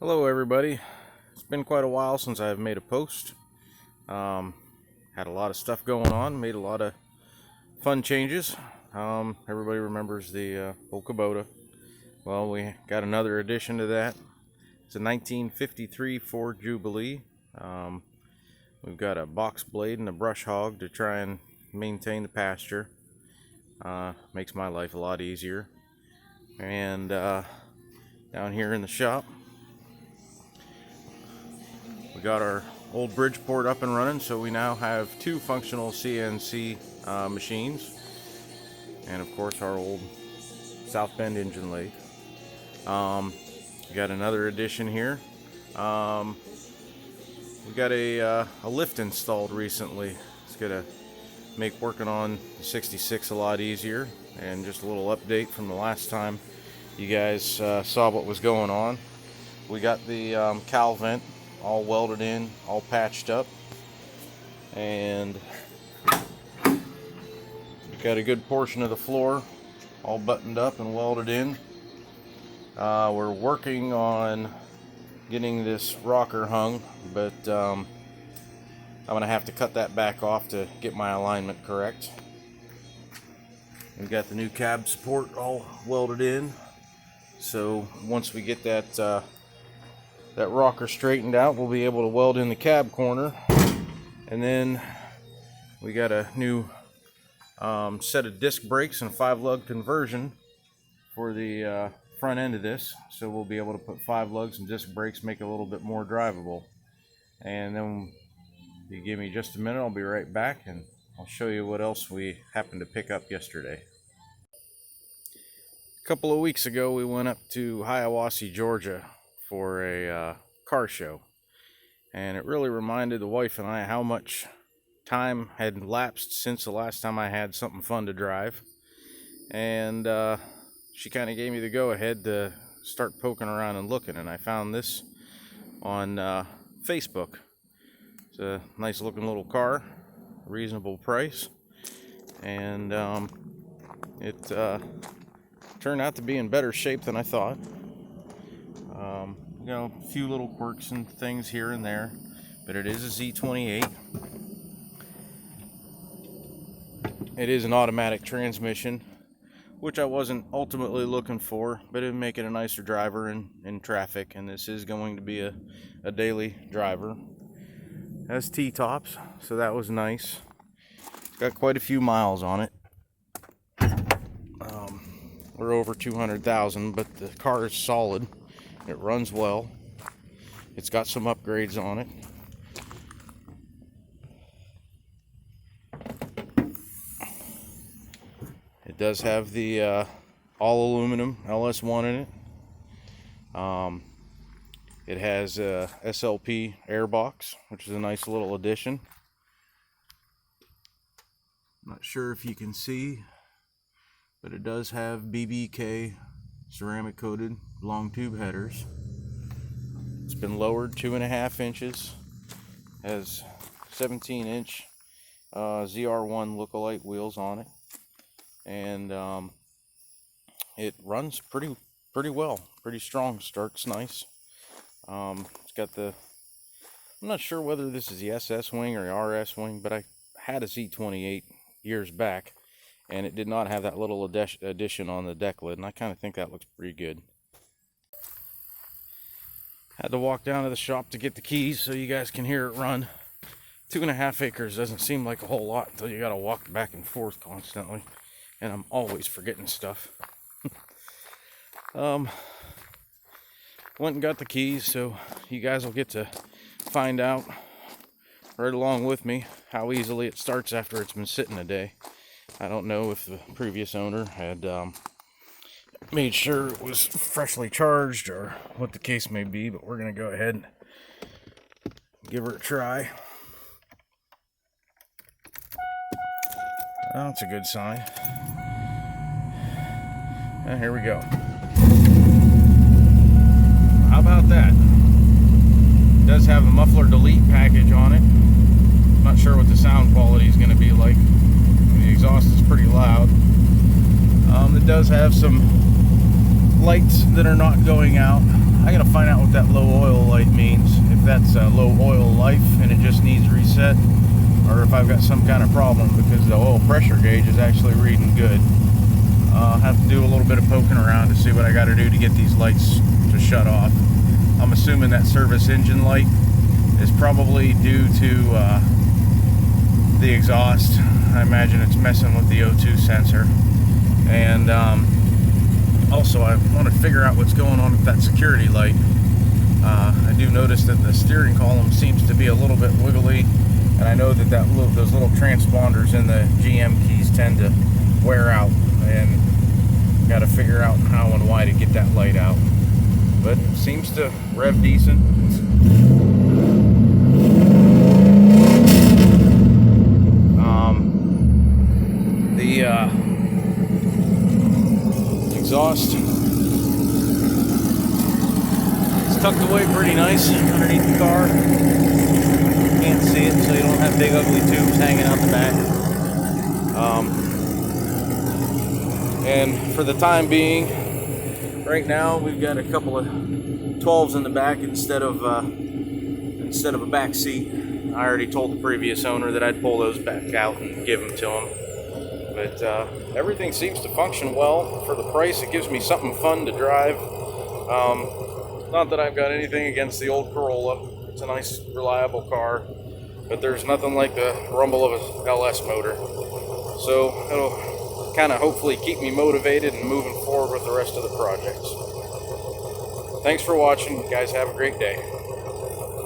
Hello everybody. It's been quite a while since I've made a post. Had a lot of stuff going on, made a lot of fun changes. Everybody remembers the old Kubota. Well, we got another addition to that. It's a 1953 Ford Jubilee. We've got a box blade and a brush hog to try and maintain the pasture. Makes my life a lot easier. And down here in the shop, we got our old Bridgeport up and running, so we now have two functional CNC machines, and of course our old South Bend engine lathe. We got another addition here. We got a lift installed recently. It's gonna make working on the 66 a lot easier, and just a little update from the last time you guys saw what was going on. We got the cowl vent all welded in, all patched up, and got a good portion of the floor all buttoned up and welded in. We're working on getting this rocker hung, but I'm gonna have to cut that back off to get my alignment correct. We've got the new cab support all welded in, so once we get that rocker straightened out, we'll be able to weld in the cab corner. And then we got a new set of disc brakes and 5-lug conversion for the front end of this, so we'll be able to put 5 lugs and disc brakes, make it a little bit more drivable. And then if you give me just a minute, I'll be right back and I'll show you what else we happened to pick up yesterday. A couple of weeks ago we went up to Hiawassee, Georgia for a car show, and it really reminded the wife and I how much time had lapsed since the last time I had something fun to drive, and she kind of gave me the go-ahead to start poking around and looking, and I found this on Facebook. It's a nice looking little car, reasonable price, and it turned out to be in better shape than I thought. You know, a few little quirks and things here and there, but it is a Z28. It is an automatic transmission, which I wasn't ultimately looking for, but it would make it a nicer driver in traffic, and this is going to be a daily driver. It has T-tops, so that was nice. Got quite a few miles on it. We're over 200,000, but the car is solid. It runs well. It's got some upgrades on it. It does have the all aluminum LS1 in it. It has a SLP airbox, which is a nice little addition. I'm not sure if you can see, but it does have BBK ceramic coated long tube headers. It's been lowered 2.5 inches. Has 17-inch ZR1 lookalike wheels on it, and it runs pretty well, pretty strong. Starts nice. It's got the, I'm not sure whether this is the SS wing or the RS wing, but I had a Z28 years back, and it did not have that little addition on the deck lid, and I kind of think that looks pretty good. Had to walk down to the shop to get the keys so you guys can hear it run. 2.5 acres doesn't seem like a whole lot until you gotta walk back and forth constantly, and I'm always forgetting stuff. Went and got the keys, so you guys will get to find out right along with me how easily it starts after it's been sitting a day. I don't know if the previous owner had made sure it was freshly charged or what the case may be, but we're going to go ahead and give her a try. Well, that's a good sign. And here we go. How about that? It does have the muffler delete package on it. Not sure what the sound quality is going to be like. The exhaust is pretty loud. It does have some lights that are not going out. I gotta find out what that low oil light means. If that's low oil life and it just needs reset, or if I've got some kind of problem, because the oil pressure gauge is actually reading good. I'll have to do a little bit of poking around to see what I got to do to get these lights to shut off. I'm assuming that service engine light is probably due to the exhaust. I imagine it's messing with the O2 sensor. And also I want to figure out what's going on with that security light. I do notice that the steering column seems to be a little bit wiggly, and I know that those little transponders in the GM keys tend to wear out, and got to figure out how and why to get that light out. But it seems to rev decent. The exhaust is tucked away pretty nice underneath the car. You can't see it, so you don't have big ugly tubes hanging out the back. And for the time being, right now we've got a couple of 12s in the back instead of a back seat. I already told the previous owner that I'd pull those back out and give them to him. But everything seems to function well for the price. It gives me something fun to drive. Not that I've got anything against the old Corolla. It's a nice, reliable car. But there's nothing like the rumble of a LS motor. So it'll kind of hopefully keep me motivated and moving forward with the rest of the projects. Thanks for watching. You guys have a great day.